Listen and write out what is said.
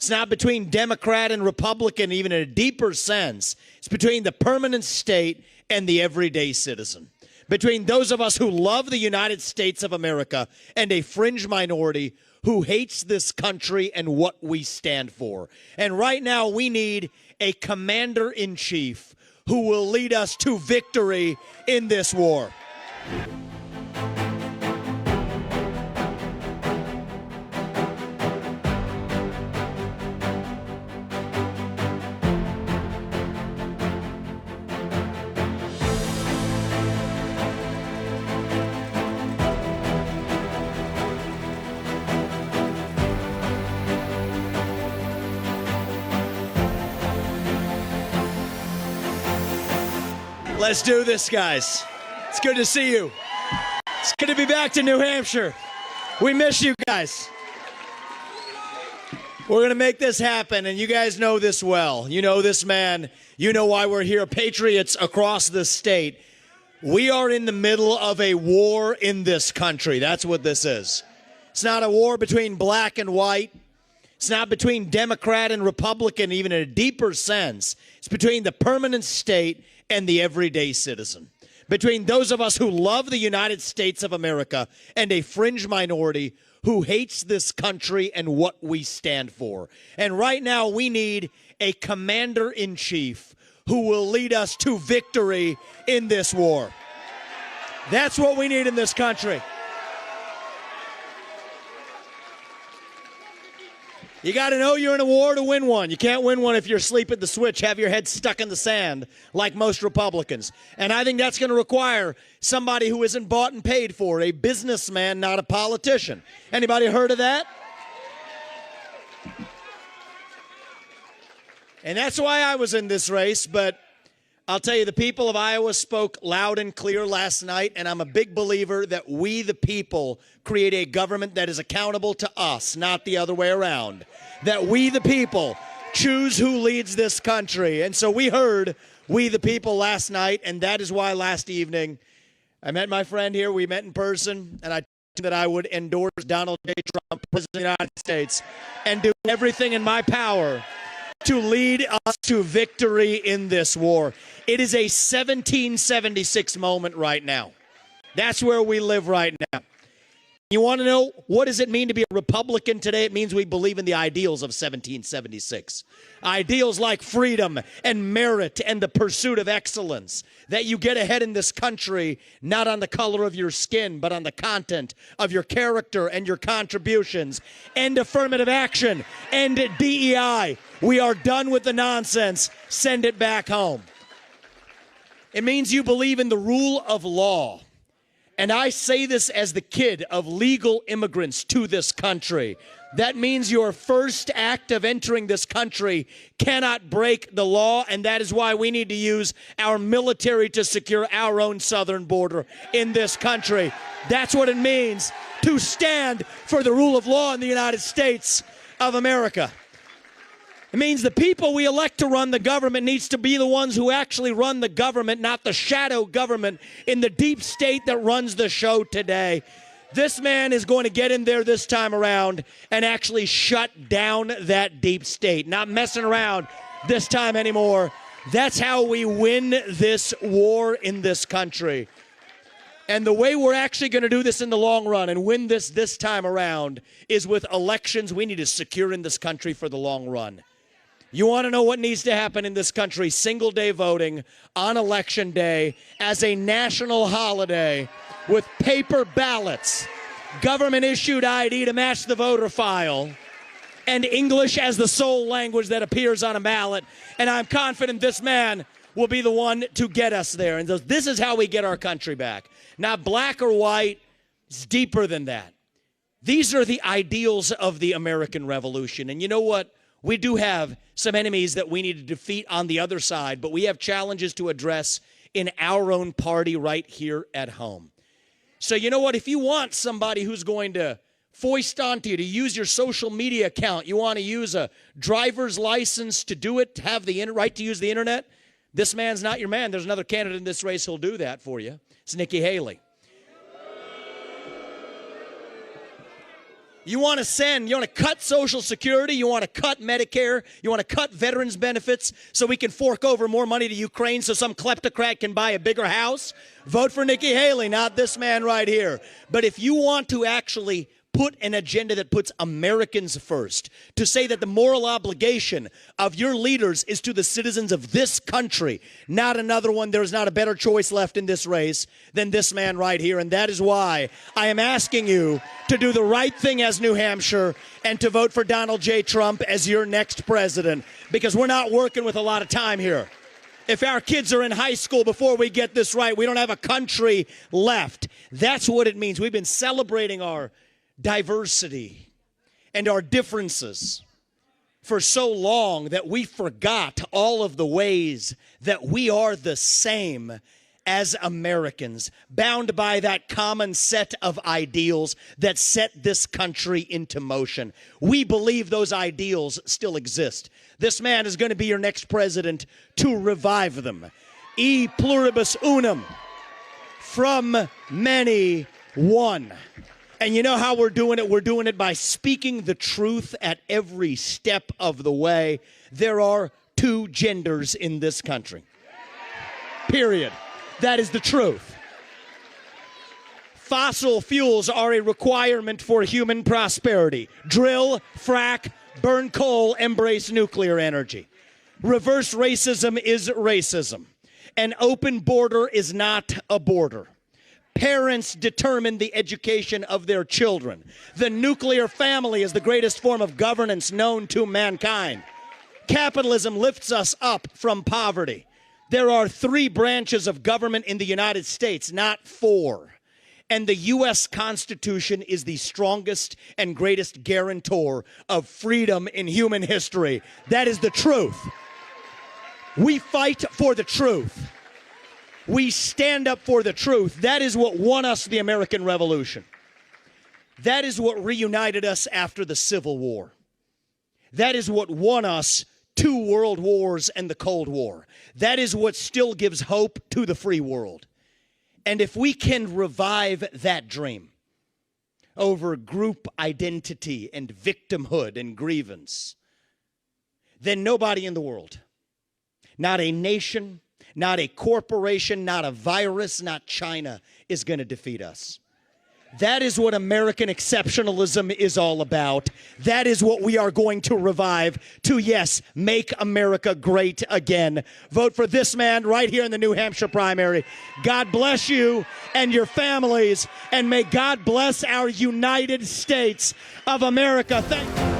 It's not between Democrat and Republican, even in a deeper sense. It's between the permanent state and the everyday citizen. Between those of us who love the United States of America and a fringe minority who hates this country and what we stand for. And right now we need a commander-in-chief who will lead us to victory in this war. Let's do this, guys. It's good to see you. It's good to be back to New Hampshire. We miss you guys. We're going to make this happen, and you guys know this well. You know this man. You know why we're here. Patriots across the state. We are in the middle of a war in this country. That's what this is. It's not a war between black and white. It's not between Democrat and Republican, even in a deeper sense. It's between the permanent state and the everyday citizen. Between those of us who love the United States of America and a fringe minority who hates this country and what we stand for. And right now we need a commander-in-chief who will lead us to victory in this war. That's what we need in this country. You got to know you're in a war to win one. You can't win one if you're asleep at the switch, have your head stuck in the sand like most Republicans. And I think that's going to require somebody who isn't bought and paid for, a businessman, not a politician. Anybody heard of that? And that's why I was in this race, but I'll tell you, the people of Iowa spoke loud and clear last night, and I'm a big believer that we, the people, create a government that is accountable to us, not the other way around. That we, the people, choose who leads this country. And so we heard we, the people, last night, and that is why last evening I met my friend here. We met in person, and I told him that I would endorse Donald J. Trump, President of the United States, and do everything in my power to lead us to victory in this war. It is a 1776 moment right now. That's where we live right now. You want to know what does it mean to be a Republican today? It means we believe in the ideals of 1776. Ideals like freedom and merit and the pursuit of excellence. That you get ahead in this country not on the color of your skin, but on the content of your character and your contributions. End affirmative action. End DEI. We are done with the nonsense. Send it back home. It means you believe in the rule of law. And I say this as the kid of legal immigrants to this country. That means your first act of entering this country cannot break the law, and that is why we need to use our military to secure our own southern border in this country. That's what it means to stand for the rule of law in the United States of America. It means the people we elect to run the government needs to be the ones who actually run the government, not the shadow government in the deep state that runs the show today. This man is going to get in there this time around and actually shut down that deep state. Not messing around this time anymore. That's how we win this war in this country. And the way we're actually going to do this in the long run and win this time around is with elections we need to secure in this country for the long run. You want to know what needs to happen in this country? Single-day voting on Election Day as a national holiday with paper ballots, government-issued ID to match the voter file, and English as the sole language that appears on a ballot. And I'm confident this man will be the one to get us there. And this is how we get our country back. Not black or white. It's deeper than that. These are the ideals of the American Revolution. And you know what? We do have some enemies that we need to defeat on the other side, but we have challenges to address in our own party right here at home. So you know what? If you want somebody who's going to foist onto you to use your social media account, you want to use a driver's license to do it, to have the right to use the internet, this man's not your man. There's another candidate in this race who'll do that for you. It's Nikki Haley. You want to cut Social Security, you want to cut Medicare, you want to cut veterans benefits so we can fork over more money to Ukraine so some kleptocrat can buy a bigger house? Vote for Nikki Haley, not this man right here. But if you want to actually put an agenda that puts Americans first, to say that the moral obligation of your leaders is to the citizens of this country, not another one, there's not a better choice left in this race than this man right here. And that is why I am asking you to do the right thing as New Hampshire and to vote for Donald J. Trump as your next president, because we're not working with a lot of time here. If our kids are in high school before we get this right, we don't have a country left. That's what it means. We've been celebrating our diversity and our differences for so long that we forgot all of the ways that we are the same as Americans, bound by that common set of ideals that set this country into motion. We believe those ideals still exist. This man is going to be your next president to revive them. E pluribus unum, from many, one. And you know how we're doing it? We're doing it by speaking the truth at every step of the way. There are two genders in this country. Period. That is the truth. Fossil fuels are a requirement for human prosperity. Drill, frack, burn coal, embrace nuclear energy. Reverse racism is racism. An open border is not a border. Parents determine the education of their children. The nuclear family is the greatest form of governance known to mankind. Capitalism lifts us up from poverty. There are 3 branches of government in the United States, not 4. And the U.S. Constitution is the strongest and greatest guarantor of freedom in human history. That is the truth. We fight for the truth. We stand up for the truth. That is what won us the American Revolution. That is what reunited us after the Civil War. That is what won us 2 world wars and the Cold War. That is what still gives hope to the free world. And if we can revive that dream over group identity and victimhood and grievance, then nobody in the world, not a nation, not a corporation, not a virus, not China, is going to defeat us. That is what American exceptionalism is all about. That is what we are going to revive to, yes, make America great again. Vote for this man right here in the New Hampshire primary. God bless you and your families, and may God bless our United States of America. Thank you.